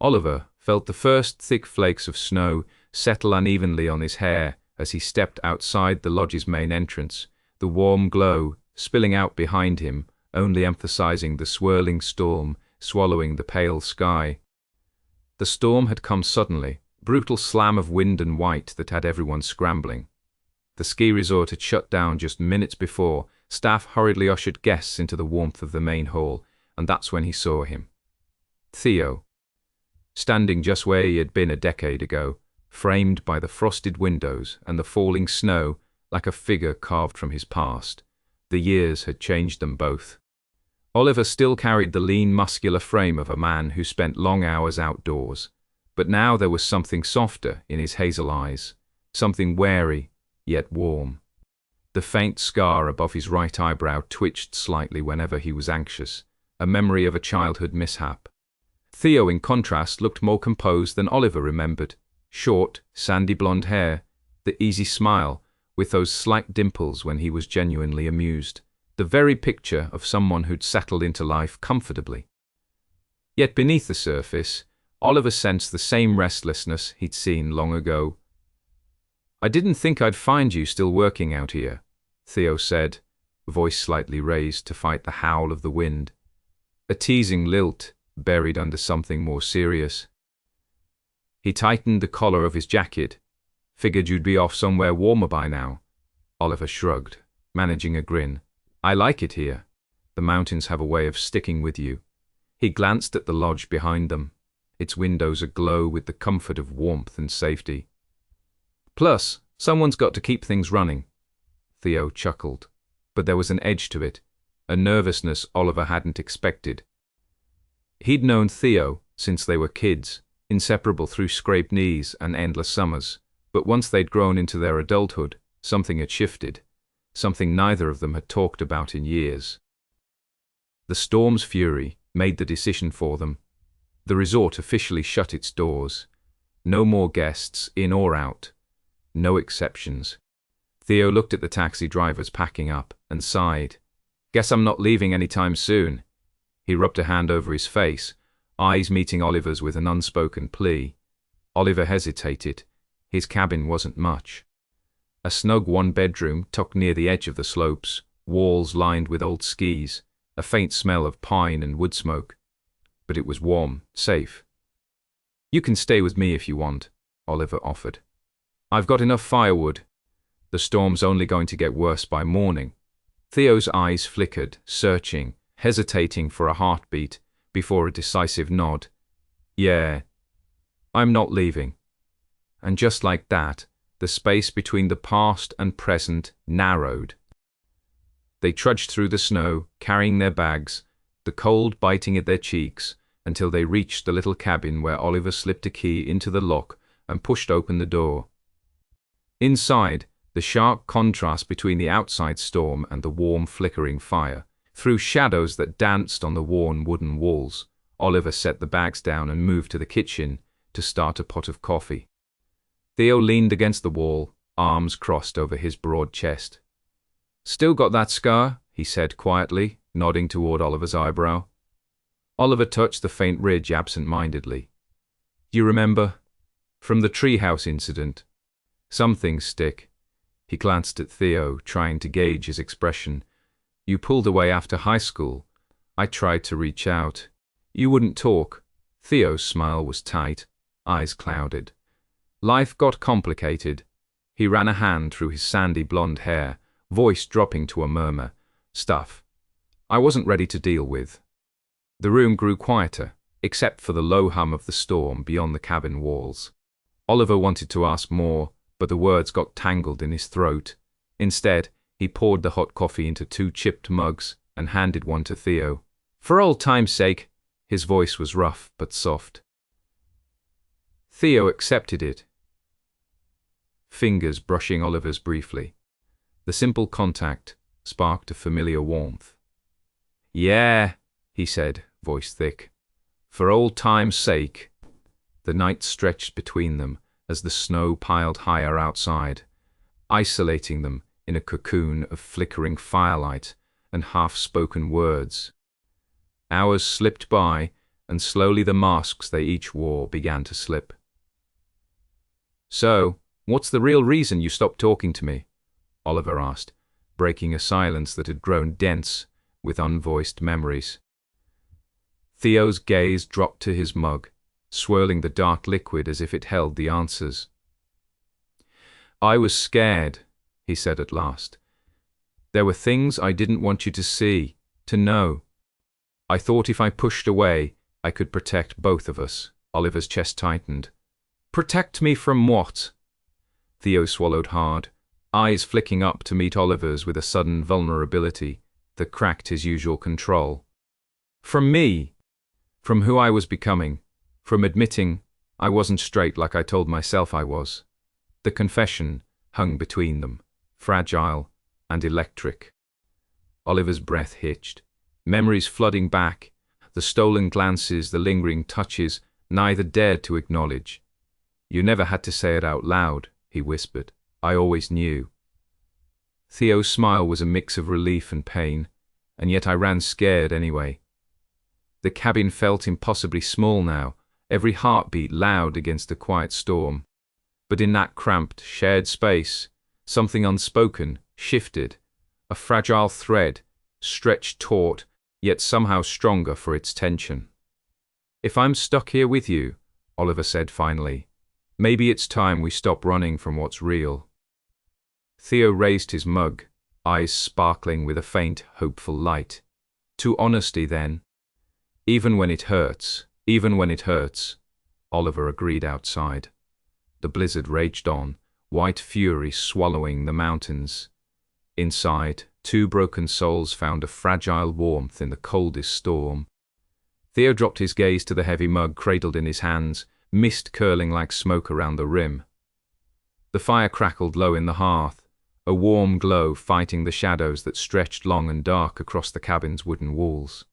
Oliver felt the first thick flakes of snow settle unevenly on his hair as he stepped outside the lodge's main entrance, the warm glow spilling out behind him, only emphasizing the swirling storm swallowing the pale sky. The storm had come suddenly, brutal slam of wind and white that had everyone scrambling. The ski resort had shut down just minutes before. Staff hurriedly ushered guests into the warmth of the main hall, and that's when he saw him. Theo, standing just where he had been a decade ago, framed by the frosted windows and the falling snow like a figure carved from his past. The years had changed them both. Oliver still carried the lean, muscular frame of a man who spent long hours outdoors, but now there was something softer in his hazel eyes, something wary, yet warm. The faint scar above his right eyebrow twitched slightly whenever he was anxious, a memory of a childhood mishap. Theo, in contrast, looked more composed than Oliver remembered. Short, sandy blonde hair, the easy smile, with those slight dimples when he was genuinely amused. The very picture of someone who'd settled into life comfortably. Yet beneath the surface, Oliver sensed the same restlessness he'd seen long ago. "I didn't think I'd find you still working out here," Theo said, voice slightly raised to fight the howl of the wind. A teasing lilt buried under something more serious. He tightened the collar of his jacket. "Figured you'd be off somewhere warmer by now." Oliver shrugged, managing a grin. "I like it here. The mountains have a way of sticking with you." He glanced at the lodge behind them, its windows aglow with the comfort of warmth and safety. "Plus, someone's got to keep things running." Theo chuckled, but there was an edge to it, a nervousness Oliver hadn't expected. He'd known Theo since they were kids, inseparable through scraped knees and endless summers, but once they'd grown into their adulthood, something had shifted, something neither of them had talked about in years. The storm's fury made the decision for them. The resort officially shut its doors. No more guests, in or out. No exceptions. Theo looked at the taxi drivers packing up and sighed. "Guess I'm not leaving anytime soon." He rubbed a hand over his face, eyes meeting Oliver's with an unspoken plea. Oliver hesitated. His cabin wasn't much. A snug one-bedroom tucked near the edge of the slopes, walls lined with old skis, a faint smell of pine and wood smoke. But it was warm, safe. "You can stay with me if you want," Oliver offered. "I've got enough firewood. The storm's only going to get worse by morning." Theo's eyes flickered, searching, hesitating for a heartbeat, before a decisive nod. "Yeah, I'm not leaving." And just like that, the space between the past and present narrowed. They trudged through the snow, carrying their bags, the cold biting at their cheeks, until they reached the little cabin where Oliver slipped a key into the lock and pushed open the door. Inside, the sharp contrast between the outside storm and the warm, flickering fire, threw shadows that danced on the worn wooden walls. Oliver set the bags down and moved to the kitchen to start a pot of coffee. Theo leaned against the wall, arms crossed over his broad chest. "Still got that scar?" he said quietly, nodding toward Oliver's eyebrow. Oliver touched the faint ridge absent-mindedly. "You remember? From the treehouse incident. Some things stick." He glanced at Theo, trying to gauge his expression. "You pulled away after high school. I tried to reach out. You wouldn't talk." Theo's smile was tight, eyes clouded. Life got complicated. He ran a hand through his sandy blonde hair, voice dropping to a murmur. "Stuff I wasn't ready to deal with." The room grew quieter, except for the low hum of the storm beyond the cabin walls. Oliver wanted to ask more, but the words got tangled in his throat. Instead, he poured the hot coffee into 2 chipped mugs and handed one to Theo. "For old time's sake." His voice was rough but soft. Theo accepted it, fingers brushing Oliver's briefly. The simple contact sparked a familiar warmth. "Yeah," he said, voice thick. "For old time's sake." The night stretched between them as the snow piled higher outside, isolating them in a cocoon of flickering firelight and half-spoken words. Hours slipped by and slowly the masks they each wore began to slip. "So, what's the real reason you stopped talking to me?" Oliver asked, breaking a silence that had grown dense with unvoiced memories. Theo's gaze dropped to his mug, swirling the dark liquid as if it held the answers. "I was scared," he said at last. "There were things I didn't want you to see, to know. I thought if I pushed away, I could protect both of us." Oliver's chest tightened. "Protect me from what?" Theo swallowed hard, eyes flicking up to meet Oliver's with a sudden vulnerability that cracked his usual control. "From me. From who I was becoming. From admitting I wasn't straight like I told myself I was." The confession hung between them, fragile and electric. Oliver's breath hitched, memories flooding back, the stolen glances, the lingering touches, neither dared to acknowledge. "You never had to say it out loud," he whispered. "I always knew." Theo's smile was a mix of relief and pain, and yet I ran scared anyway. The cabin felt impossibly small now, every heartbeat loud against a quiet storm. But in that cramped, shared space, something unspoken shifted, a fragile thread, stretched taut, yet somehow stronger for its tension. "If I'm stuck here with you," Oliver said finally, "maybe it's time we stop running from what's real." Theo raised his mug, eyes sparkling with a faint, hopeful light. "To honesty, then." Even when it hurts," Oliver agreed outside. The blizzard raged on, white fury swallowing the mountains. Inside, two broken souls found a fragile warmth in the coldest storm. Theo dropped his gaze to the heavy mug cradled in his hands, mist curling like smoke around the rim. The fire crackled low in the hearth, a warm glow fighting the shadows that stretched long and dark across the cabin's wooden walls.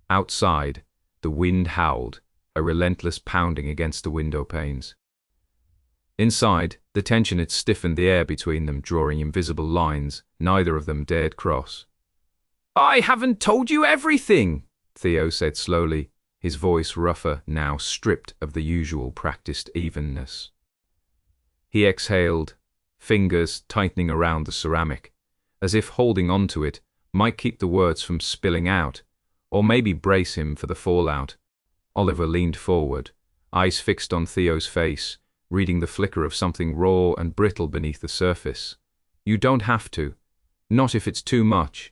Outside, the wind howled, a relentless pounding against the window panes. Inside, the tension had stiffened the air between them, drawing invisible lines neither of them dared cross. "I haven't told you everything," Theo said slowly, his voice rougher now, stripped of the usual practiced evenness. He exhaled, fingers tightening around the ceramic, as if holding onto it might keep the words from spilling out, or maybe brace him for the fallout. Oliver leaned forward, eyes fixed on Theo's face, reading the flicker of something raw and brittle beneath the surface. "You don't have to. Not if it's too much."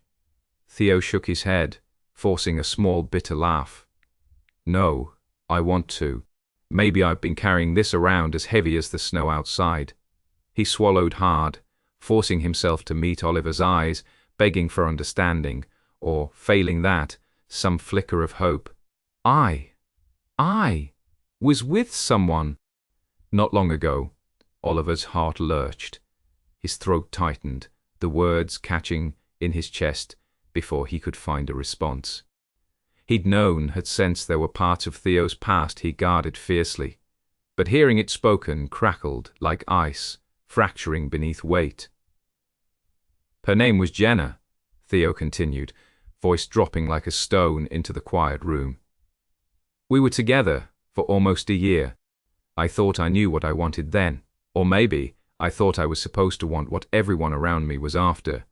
Theo shook his head, forcing a small bitter laugh. "No, I want to. Maybe I've been carrying this around as heavy as the snow outside." He swallowed hard, forcing himself to meet Oliver's eyes, begging for understanding, or, failing that, some flicker of hope. I was with someone." "Not long ago." Oliver's heart lurched. His throat tightened, the words catching in his chest before he could find a response. He'd known, had sensed there were parts of Theo's past he guarded fiercely, but hearing it spoken crackled like ice, fracturing beneath weight. "Her name was Jenna," Theo continued, voice dropping like a stone into the quiet room. "We were together for almost a year. I thought I knew what I wanted then, or maybe I thought I was supposed to want what everyone around me was after."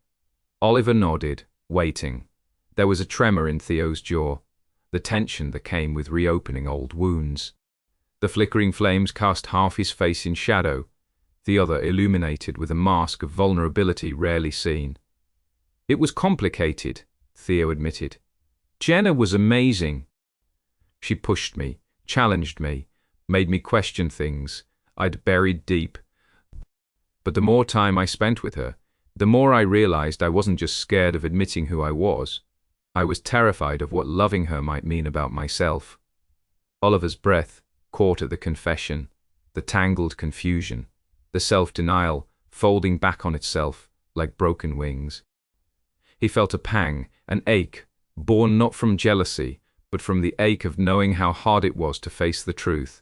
Oliver nodded, waiting. There was a tremor in Theo's jaw, the tension that came with reopening old wounds. The flickering flames cast half his face in shadow, the other illuminated with a mask of vulnerability rarely seen. "It was complicated," Theo admitted. "Jenna was amazing. She pushed me, challenged me, made me question things I'd buried deep. But the more time I spent with her, the more I realized I wasn't just scared of admitting who I was terrified of what loving her might mean about myself." Oliver's breath caught at the confession, the tangled confusion, the self-denial folding back on itself like broken wings. He felt a pang, an ache, born not from jealousy, but from the ache of knowing how hard it was to face the truth,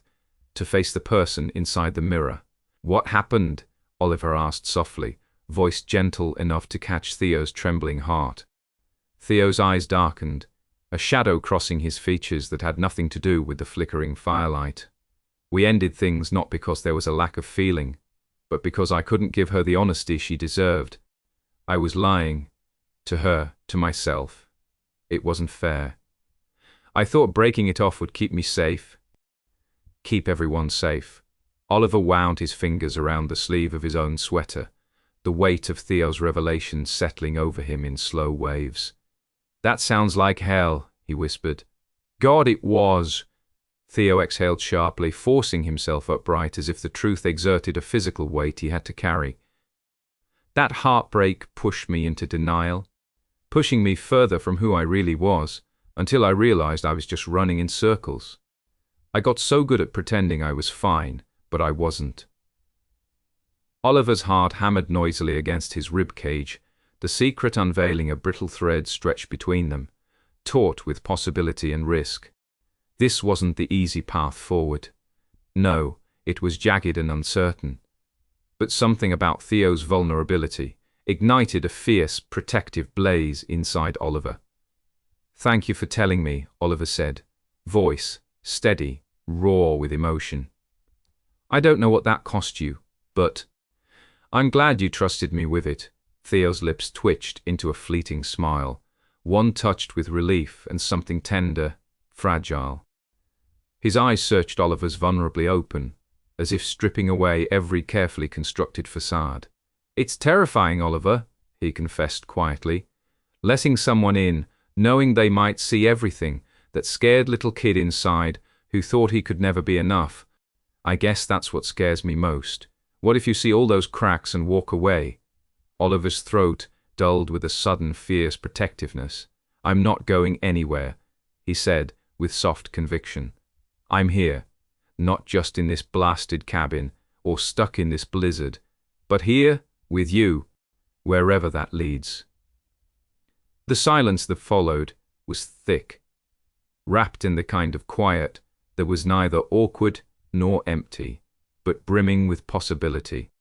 to face the person inside the mirror. "What happened?" Oliver asked softly, voice gentle enough to catch Theo's trembling heart. Theo's eyes darkened, a shadow crossing his features that had nothing to do with the flickering firelight. We ended things not because there was a lack of feeling, but because I couldn't give her the honesty she deserved. I was lying. To her, to myself. It wasn't fair. I thought breaking it off would keep me safe. Keep everyone safe. Oliver wound his fingers around the sleeve of his own sweater, the weight of Theo's revelations settling over him in slow waves. "That sounds like hell," he whispered. "God, it was." Theo exhaled sharply, forcing himself upright as if the truth exerted a physical weight he had to carry. That heartbreak pushed me into denial, pushing me further from who I really was, until I realized I was just running in circles. I got so good at pretending I was fine, but I wasn't. Oliver's heart hammered noisily against his rib cage, the secret unveiling a brittle thread stretched between them, taut with possibility and risk. This wasn't the easy path forward. No, it was jagged and uncertain. But something about Theo's vulnerability ignited a fierce, protective blaze inside Oliver. "Thank you for telling me," Oliver said, voice steady, raw with emotion. "I don't know what that cost you, but I'm glad you trusted me with it." Theo's lips twitched into a fleeting smile, one touched with relief and something tender, fragile. His eyes searched Oliver's vulnerably open, as if stripping away every carefully constructed facade. "It's terrifying, Oliver," he confessed quietly. "Letting someone in, knowing they might see everything, that scared little kid inside who thought he could never be enough. I guess that's what scares me most. What if you see all those cracks and walk away?" Oliver's throat dulled with a sudden fierce protectiveness. "I'm not going anywhere," he said with soft conviction. "I'm here, not just in this blasted cabin or stuck in this blizzard, but here with you, wherever that leads." The silence that followed was thick, wrapped in the kind of quiet that was neither awkward nor empty, but brimming with possibility.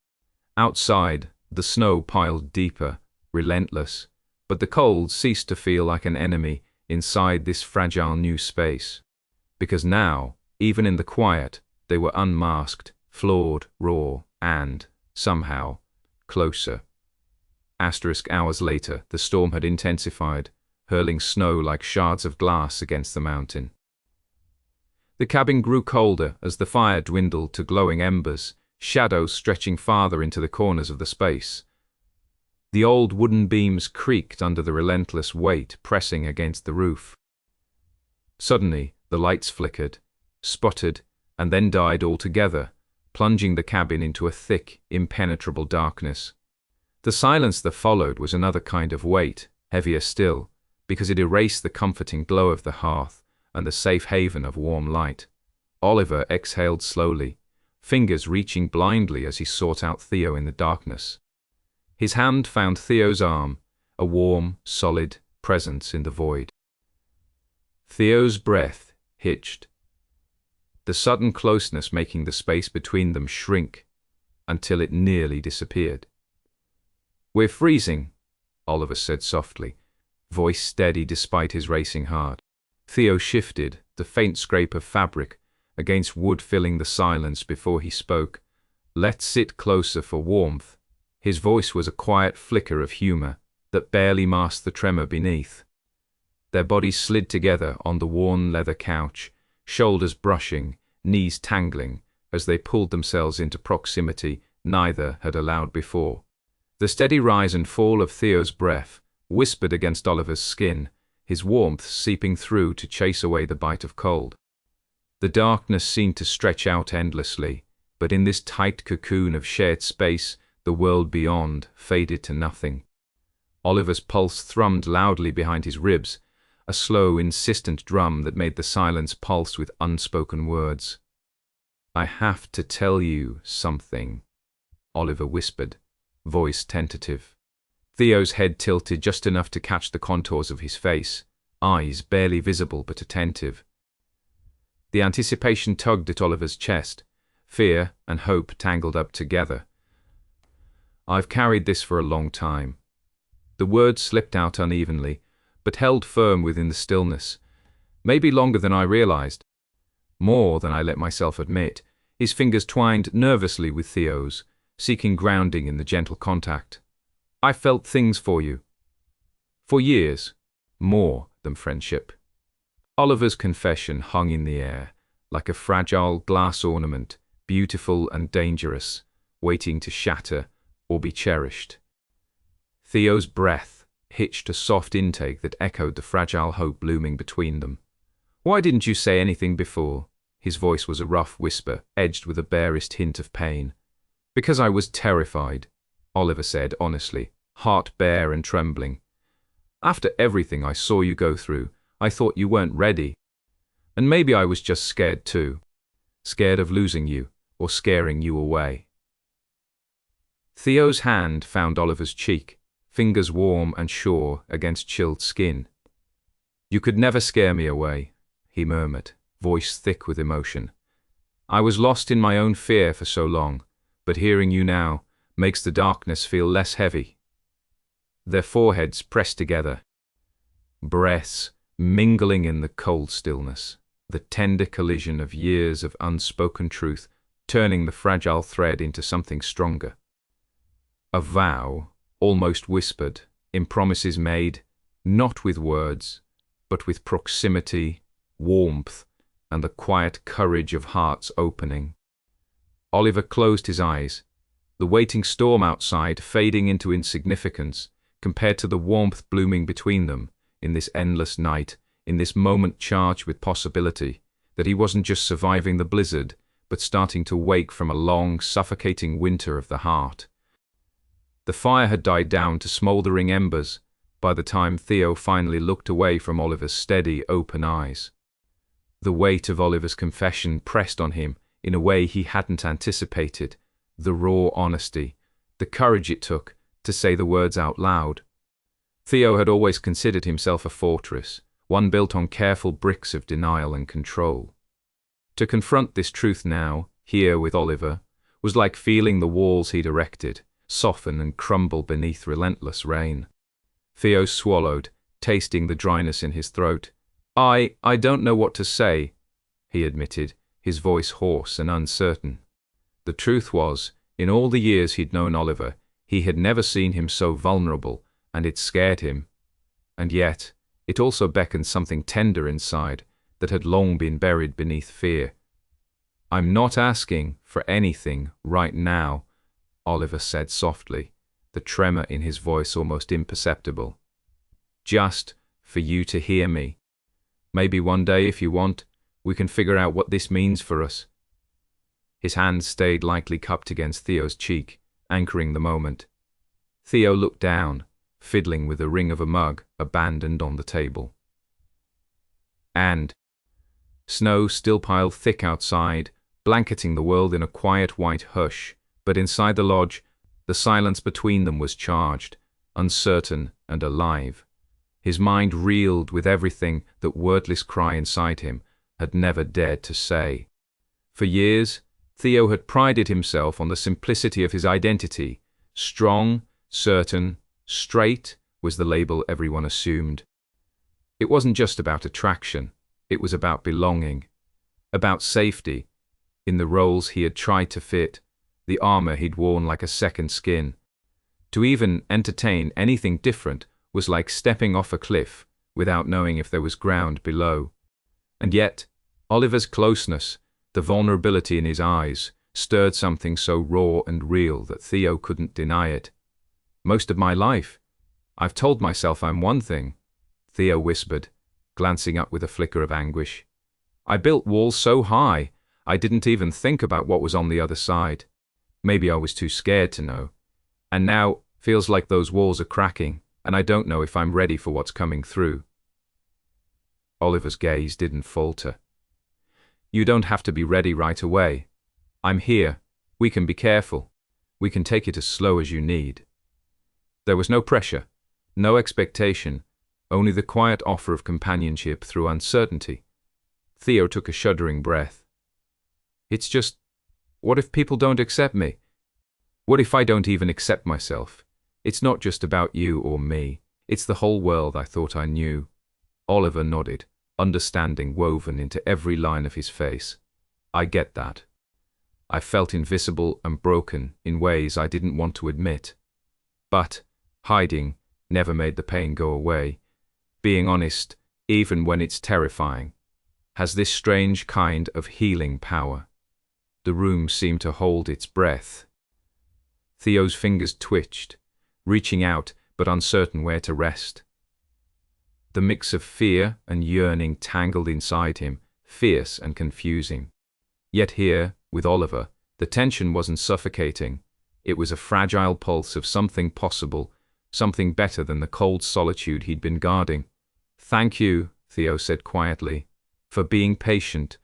Outside, the snow piled deeper, relentless, but the cold ceased to feel like an enemy inside this fragile new space. Because now, even in the quiet, they were unmasked, flawed, raw, and, somehow, closer. Hours later, the storm had intensified, hurling snow like shards of glass against the mountain. The cabin grew colder as the fire dwindled to glowing embers, shadows stretching farther into the corners of the space. The old wooden beams creaked under the relentless weight pressing against the roof. Suddenly, the lights flickered, sputtered, and then died altogether, plunging the cabin into a thick, impenetrable darkness. The silence that followed was another kind of weight, heavier still, because it erased the comforting glow of the hearth and the safe haven of warm light. Oliver exhaled slowly, fingers reaching blindly as he sought out Theo in the darkness. His hand found Theo's arm, a warm, solid presence in the void. Theo's breath hitched, the sudden closeness making the space between them shrink until it nearly disappeared. "We're freezing," Oliver said softly, voice steady despite his racing heart. Theo shifted, the faint scrape of fabric against wood filling the silence before he spoke. "Let's sit closer for warmth." His voice was a quiet flicker of humor that barely masked the tremor beneath. Their bodies slid together on the worn leather couch, shoulders brushing, knees tangling, as they pulled themselves into proximity neither had allowed before. The steady rise and fall of Theo's breath whispered against Oliver's skin, his warmth seeping through to chase away the bite of cold. The darkness seemed to stretch out endlessly, but in this tight cocoon of shared space, the world beyond faded to nothing. Oliver's pulse thrummed loudly behind his ribs, a slow, insistent drum that made the silence pulse with unspoken words. "I have to tell you something," Oliver whispered, voice tentative. Theo's head tilted just enough to catch the contours of his face, eyes barely visible but attentive. The anticipation tugged at Oliver's chest, fear and hope tangled up together. "I've carried this for a long time." The words slipped out unevenly, but held firm within the stillness, Maybe longer than I realized. More than I let myself admit. His fingers twined nervously with Theo's, seeking grounding in the gentle contact. I felt things for you. For years. More than friendship. Oliver's confession hung in the air, like a fragile glass ornament, beautiful and dangerous, waiting to shatter or be cherished. Theo's breath hitched a soft intake that echoed the fragile hope blooming between them. Why didn't you say anything before? His voice was a rough whisper, edged with a barest hint of pain. Because I was terrified, Oliver said honestly, heart bare and trembling. After everything I saw you go through, I thought you weren't ready. And maybe I was just scared too. Scared of losing you, or scaring you away. Theo's hand found Oliver's cheek, fingers warm and sure against chilled skin. You could never scare me away, he murmured, voice thick with emotion. I was lost in my own fear for so long, but hearing you now makes the darkness feel less heavy. Their foreheads pressed together, breaths mingling in the cold stillness, the tender collision of years of unspoken truth turning the fragile thread into something stronger. A vow, almost whispered, in promises made, not with words, but with proximity, warmth, and the quiet courage of hearts opening. Oliver closed his eyes, the waiting storm outside fading into insignificance compared to the warmth blooming between them in this endless night, in this moment charged with possibility, that he wasn't just surviving the blizzard, but starting to wake from a long, suffocating winter of the heart. The fire had died down to smouldering embers by the time Theo finally looked away from Oliver's steady, open eyes. The weight of Oliver's confession pressed on him in a way he hadn't anticipated, the raw honesty, the courage it took to say the words out loud. Theo had always considered himself a fortress, one built on careful bricks of denial and control. To confront this truth now, here with Oliver, was like feeling the walls he'd erected soften and crumble beneath relentless rain. Theo swallowed, tasting the dryness in his throat. I don't know what to say, he admitted, his voice hoarse and uncertain. The truth was, in all the years he'd known Oliver, he had never seen him so vulnerable, and it scared him. And yet, it also beckoned something tender inside that had long been buried beneath fear. I'm not asking for anything right now, Oliver said softly, the tremor in his voice almost imperceptible. Just for you to hear me. Maybe one day, if you want, we can figure out what this means for us. His hand stayed lightly cupped against Theo's cheek, anchoring the moment. Theo looked down, fiddling with the ring of a mug abandoned on the table. And snow still piled thick outside, blanketing the world in a quiet white hush, but inside the lodge, the silence between them was charged, uncertain and alive. His mind reeled with everything that wordless cry inside him had never dared to say. For years, Theo had prided himself on the simplicity of his identity. Strong, certain, straight was the label everyone assumed. It wasn't just about attraction, it was about belonging, about safety, in the roles he had tried to fit, the armor he'd worn like a second skin. To even entertain anything different was like stepping off a cliff without knowing if there was ground below. And yet, Oliver's closeness, the vulnerability in his eyes, stirred something so raw and real that Theo couldn't deny it. Most of my life, I've told myself I'm one thing, Theo whispered, glancing up with a flicker of anguish. I built walls so high, I didn't even think about what was on the other side. Maybe I was too scared to know. And now, feels like those walls are cracking, and I don't know if I'm ready for what's coming through. Oliver's gaze didn't falter. You don't have to be ready right away. I'm here. We can be careful. We can take it as slow as you need. There was no pressure, no expectation, only the quiet offer of companionship through uncertainty. Theo took a shuddering breath. It's just, what if people don't accept me? What if I don't even accept myself? It's not just about you or me. It's the whole world I thought I knew. Oliver nodded, understanding woven into every line of his face. I get that. I felt invisible and broken in ways I didn't want to admit. But hiding never made the pain go away. Being honest, even when it's terrifying, has this strange kind of healing power. The room seemed to hold its breath. Theo's fingers twitched, reaching out but uncertain where to rest. The mix of fear and yearning tangled inside him, fierce and confusing. Yet here, with Oliver, the tension wasn't suffocating. It was a fragile pulse of something possible, something better than the cold solitude he'd been guarding. "Thank you," Theo said quietly, "for being patient,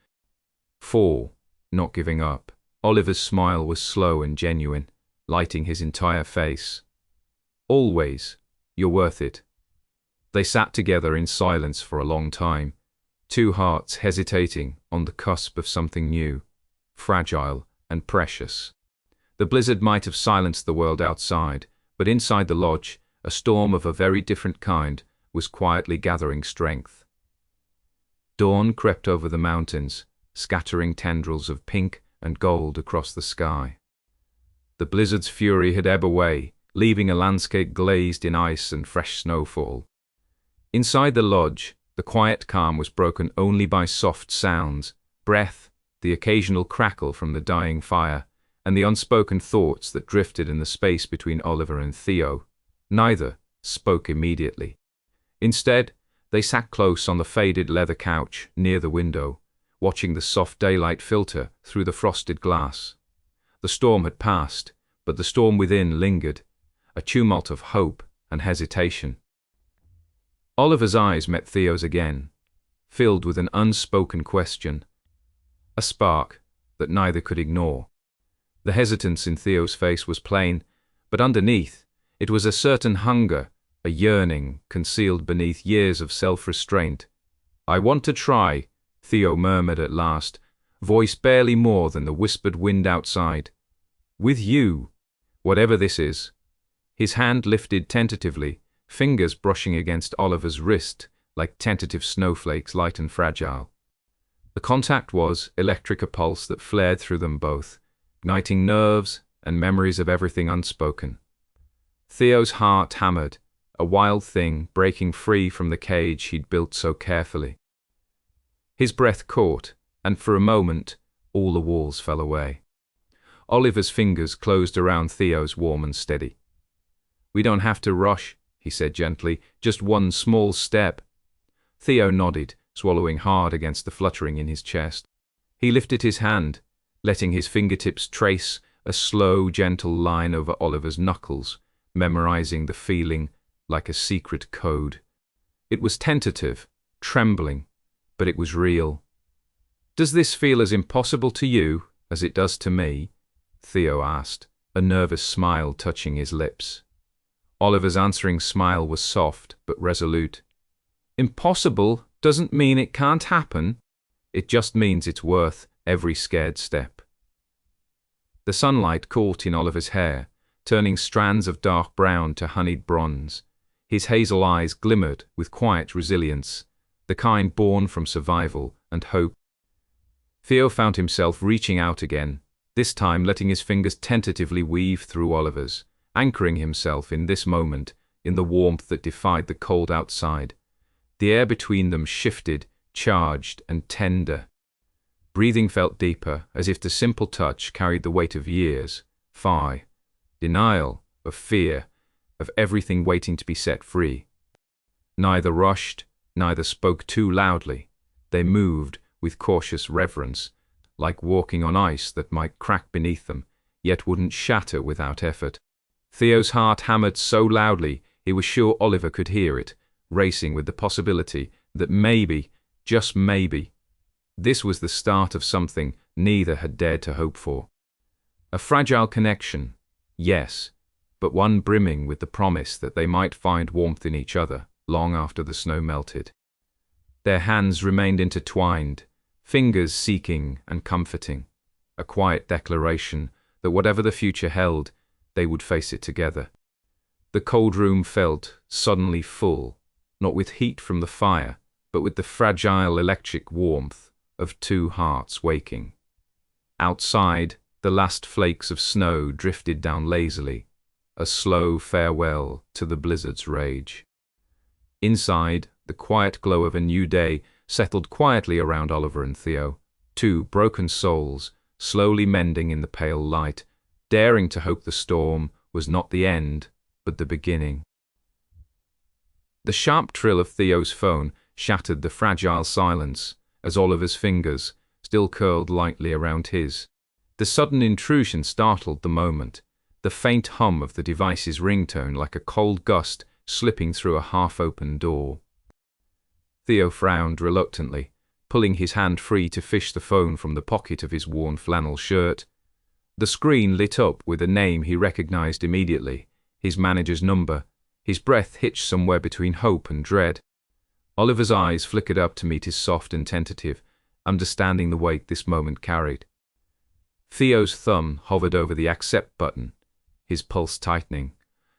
for not giving up." Oliver's smile was slow and genuine, lighting his entire face. "Always. You're worth it." They sat together in silence for a long time, two hearts hesitating on the cusp of something new, fragile and precious. The blizzard might have silenced the world outside, but inside the lodge, a storm of a very different kind was quietly gathering strength. Dawn crept over the mountains, scattering tendrils of pink and gold across the sky. The blizzard's fury had ebbed away, leaving a landscape glazed in ice and fresh snowfall. Inside the lodge, the quiet calm was broken only by soft sounds, breath, the occasional crackle from the dying fire, and the unspoken thoughts that drifted in the space between Oliver and Theo. Neither spoke immediately. Instead, they sat close on the faded leather couch near the window, watching the soft daylight filter through the frosted glass. The storm had passed, but the storm within lingered, a tumult of hope and hesitation. Oliver's eyes met Theo's again, filled with an unspoken question, a spark that neither could ignore. The hesitance in Theo's face was plain, but underneath, it was a certain hunger, a yearning concealed beneath years of self-restraint. "I want to try," Theo murmured at last, voice barely more than the whispered wind outside. "With you, whatever this is." His hand lifted tentatively, fingers brushing against Oliver's wrist like tentative snowflakes, light and fragile. The contact was electric, a pulse that flared through them both, igniting nerves and memories of everything unspoken. Theo's heart hammered, a wild thing breaking free from the cage he'd built so carefully. His breath caught, and for a moment, all the walls fell away. Oliver's fingers closed around Theo's, warm and steady. "We don't have to rush," he said gently, "just one small step." Theo nodded, swallowing hard against the fluttering in his chest. He lifted his hand, letting his fingertips trace a slow, gentle line over Oliver's knuckles, memorizing the feeling like a secret code. It was tentative, trembling, but it was real. "Does this feel as impossible to you as it does to me?" Theo asked, a nervous smile touching his lips. Oliver's answering smile was soft but resolute. "Impossible doesn't mean it can't happen. It just means it's worth every scared step." The sunlight caught in Oliver's hair, turning strands of dark brown to honeyed bronze. His hazel eyes glimmered with quiet resilience, the kind born from survival and hope. Theo found himself reaching out again, this time letting his fingers tentatively weave through Oliver's, anchoring himself in this moment, in the warmth that defied the cold outside. The air between them shifted, charged and tender. Breathing felt deeper, as if the simple touch carried the weight of years, denial, of fear, of everything waiting to be set free. Neither rushed, neither spoke too loudly. They moved with cautious reverence, like walking on ice that might crack beneath them, yet wouldn't shatter without effort. Theo's heart hammered so loudly he was sure Oliver could hear it, racing with the possibility that maybe, just maybe, this was the start of something neither had dared to hope for. A fragile connection, yes, but one brimming with the promise that they might find warmth in each other long after the snow melted. Their hands remained intertwined, fingers seeking and comforting, a quiet declaration that whatever the future held, they would face it together. The cold room felt suddenly full, not with heat from the fire, but with the fragile electric warmth of two hearts waking. Outside, the last flakes of snow drifted down lazily, a slow farewell to the blizzard's rage. Inside, the quiet glow of a new day settled quietly around Oliver and Theo, two broken souls, slowly mending in the pale light, daring to hope the storm was not the end, but the beginning. The sharp trill of Theo's phone shattered the fragile silence as Oliver's fingers still curled lightly around his. The sudden intrusion startled the moment, the faint hum of the device's ringtone like a cold gust slipping through a half-open door. Theo frowned reluctantly, pulling his hand free to fish the phone from the pocket of his worn flannel shirt. The screen lit up with a name he recognized immediately, his manager's number. His breath hitched somewhere between hope and dread. Oliver's eyes flickered up to meet his soft and tentative, understanding the weight this moment carried. Theo's thumb hovered over the accept button, his pulse tightening,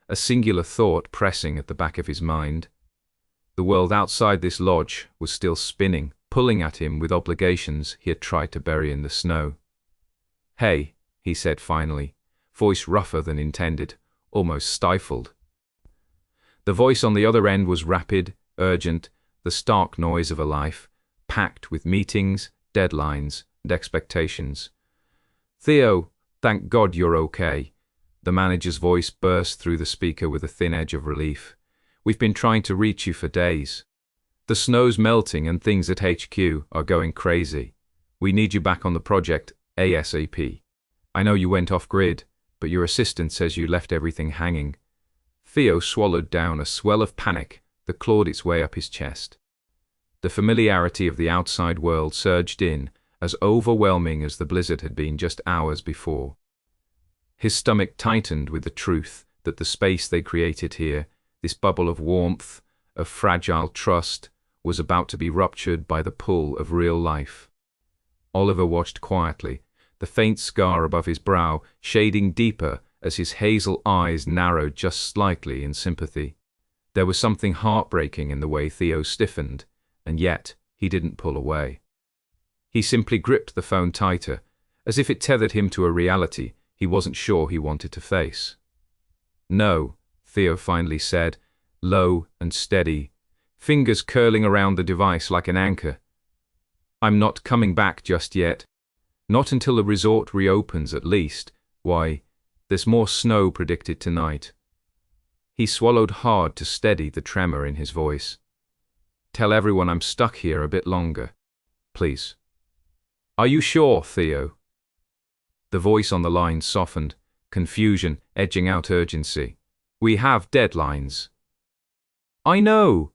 a singular thought pressing at the back of his mind. The world outside this lodge was still spinning, pulling at him with obligations he had tried to bury in the snow. "Hey," he said finally, voice rougher than intended, almost stifled. The voice on the other end was rapid, urgent, the stark noise of a life, packed with meetings, deadlines, and expectations. "Theo, thank God you're okay." The manager's voice burst through the speaker with a thin edge of relief. "We've been trying to reach you for days. The snow's melting and things at HQ are going crazy. We need you back on the project ASAP. I know you went off-grid, but your assistant says you left everything hanging." Theo swallowed down a swell of panic that clawed its way up his chest. The familiarity of the outside world surged in, as overwhelming as the blizzard had been just hours before. His stomach tightened with the truth that the space they created here, this bubble of warmth, of fragile trust, was about to be ruptured by the pull of real life. Oliver watched quietly, the faint scar above his brow shading deeper as his hazel eyes narrowed just slightly in sympathy. There was something heartbreaking in the way Theo stiffened, and yet he didn't pull away. He simply gripped the phone tighter, as if it tethered him to a reality he wasn't sure he wanted to face. "No," Theo finally said, low and steady, fingers curling around the device like an anchor. "I'm not coming back just yet. Not until the resort reopens at least. Why, there's more snow predicted tonight." He swallowed hard to steady the tremor in his voice. "Tell everyone I'm stuck here a bit longer. Please." "Are you sure, Theo?" The voice on the line softened, confusion edging out urgency. "We have deadlines." "I know.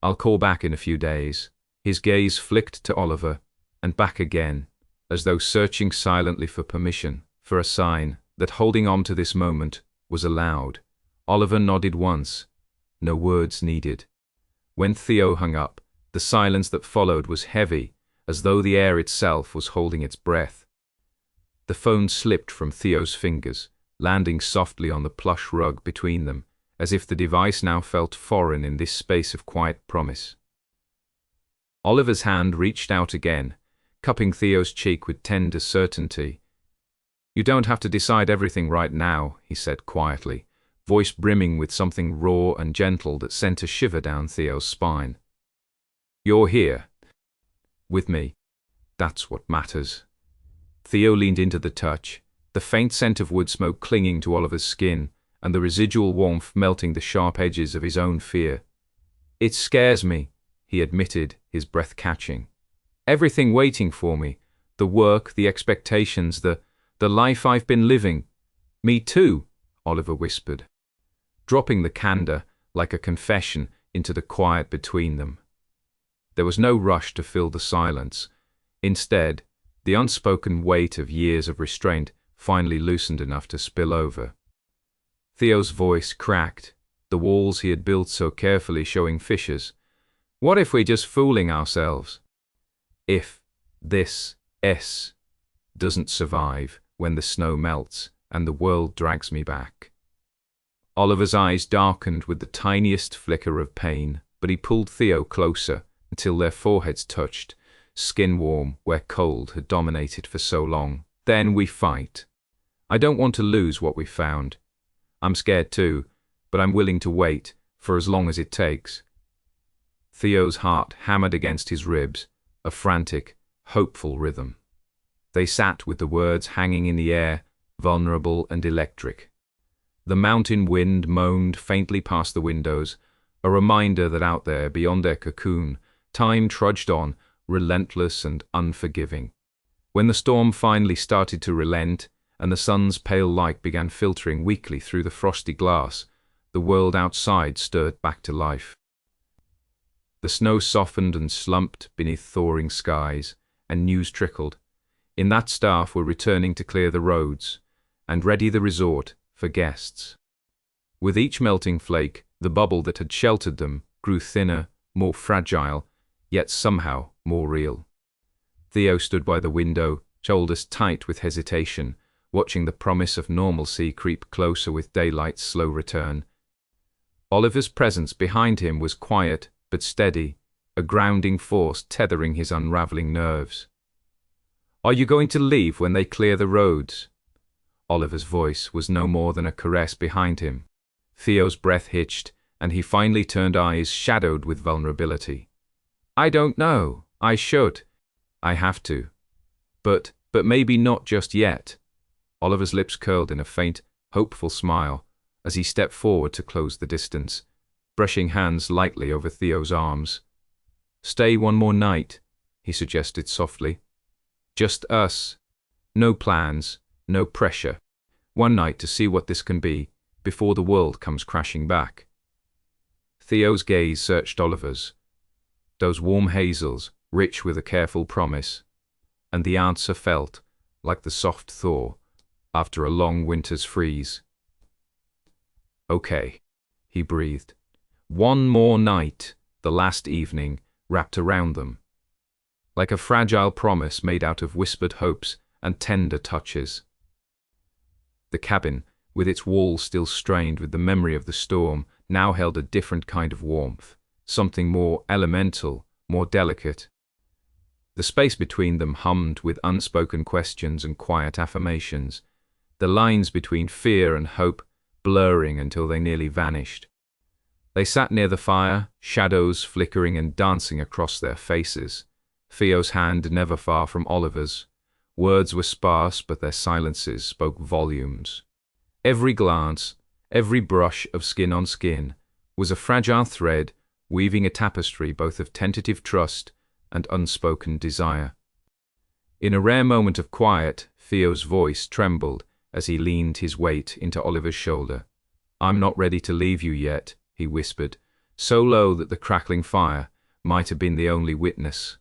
I'll call back in a few days." His gaze flicked to Oliver, and back again, as though searching silently for permission, for a sign that holding on to this moment was allowed. Oliver nodded once. No words needed. When Theo hung up, the silence that followed was heavy, as though the air itself was holding its breath. The phone slipped from Theo's fingers, landing softly on the plush rug between them, as if the device now felt foreign in this space of quiet promise. Oliver's hand reached out again, cupping Theo's cheek with tender certainty. "You don't have to decide everything right now," he said quietly, voice brimming with something raw and gentle that sent a shiver down Theo's spine. "You're here. With me. That's what matters." Theo leaned into the touch, the faint scent of wood smoke clinging to Oliver's skin, and the residual warmth melting the sharp edges of his own fear. "It scares me," he admitted, his breath catching. "Everything waiting for me, the work, the expectations, the life I've been living." "Me too," Oliver whispered, dropping the candor like a confession into the quiet between them. There was no rush to fill the silence. Instead, the unspoken weight of years of restraint finally loosened enough to spill over. Theo's voice cracked, the walls he had built so carefully showing fissures. "What if we're just fooling ourselves? If this S doesn't survive when the snow melts and the world drags me back?" Oliver's eyes darkened with the tiniest flicker of pain, but he pulled Theo closer, until their foreheads touched, skin warm where cold had dominated for so long. Then we fight. I don't want to lose what we found. I'm scared too, but I'm willing to wait for as long as it takes. Theo's heart hammered against his ribs, a frantic, hopeful rhythm. They sat with the words hanging in the air, vulnerable and electric. The mountain wind moaned faintly past the windows, a reminder that out there, beyond their cocoon, time trudged on, relentless and unforgiving. When the storm finally started to relent, and the sun's pale light began filtering weakly through the frosty glass, the world outside stirred back to life. The snow softened and slumped beneath thawing skies, and news trickled. In that staff were returning to clear the roads, and ready the resort for guests. With each melting flake, the bubble that had sheltered them grew thinner, more fragile, yet somehow more real. Theo stood by the window, shoulders tight with hesitation, watching the promise of normalcy creep closer with daylight's slow return. Oliver's presence behind him was quiet but steady, a grounding force tethering his unraveling nerves. "Are you going to leave when they clear the roads?" Oliver's voice was no more than a caress behind him. Theo's breath hitched, and he finally turned eyes shadowed with vulnerability. "I don't know. I should. I have to. But maybe not just yet." Oliver's lips curled in a faint, hopeful smile as he stepped forward to close the distance, brushing hands lightly over Theo's arms. "Stay one more night," he suggested softly. "Just us. No plans, no pressure. One night to see what this can be before the world comes crashing back." Theo's gaze searched Oliver's, those warm hazels, rich with a careful promise, and the answer felt like the soft thaw after a long winter's freeze. "Okay," he breathed. One more night, the last evening, wrapped around them, like a fragile promise made out of whispered hopes and tender touches. The cabin, with its walls still strained with the memory of the storm, now held a different kind of warmth, something more elemental, more delicate. The space between them hummed with unspoken questions and quiet affirmations, the lines between fear and hope blurring until they nearly vanished. They sat near the fire, shadows flickering and dancing across their faces, Theo's hand never far from Oliver's. Words were sparse, but their silences spoke volumes. Every glance, every brush of skin on skin, was a fragile thread weaving a tapestry both of tentative trust and unspoken desire. In a rare moment of quiet, Theo's voice trembled as he leaned his weight into Oliver's shoulder. "I'm not ready to leave you yet," he whispered, so low that the crackling fire might have been the only witness.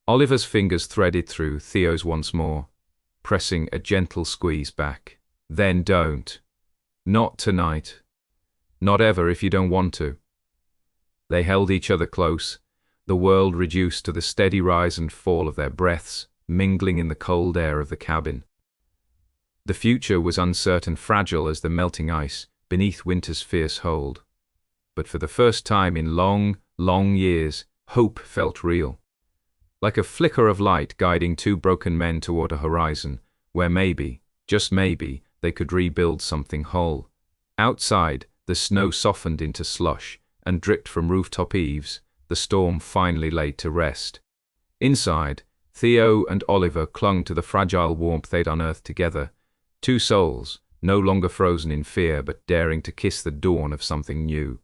Oliver's fingers threaded through Theo's once more, pressing a gentle squeeze back. "Then don't. Not tonight. Not ever if you don't want to." They held each other close, the world reduced to the steady rise and fall of their breaths, mingling in the cold air of the cabin. The future was uncertain, fragile as the melting ice beneath winter's fierce hold. But for the first time in long, long years, hope felt real. Like a flicker of light guiding two broken men toward a horizon where maybe, just maybe, they could rebuild something whole. Outside, the snow softened into slush and dripped from rooftop eaves, the storm finally laid to rest. Inside, Theo and Oliver clung to the fragile warmth they'd unearthed together, two souls, no longer frozen in fear but daring to kiss the dawn of something new.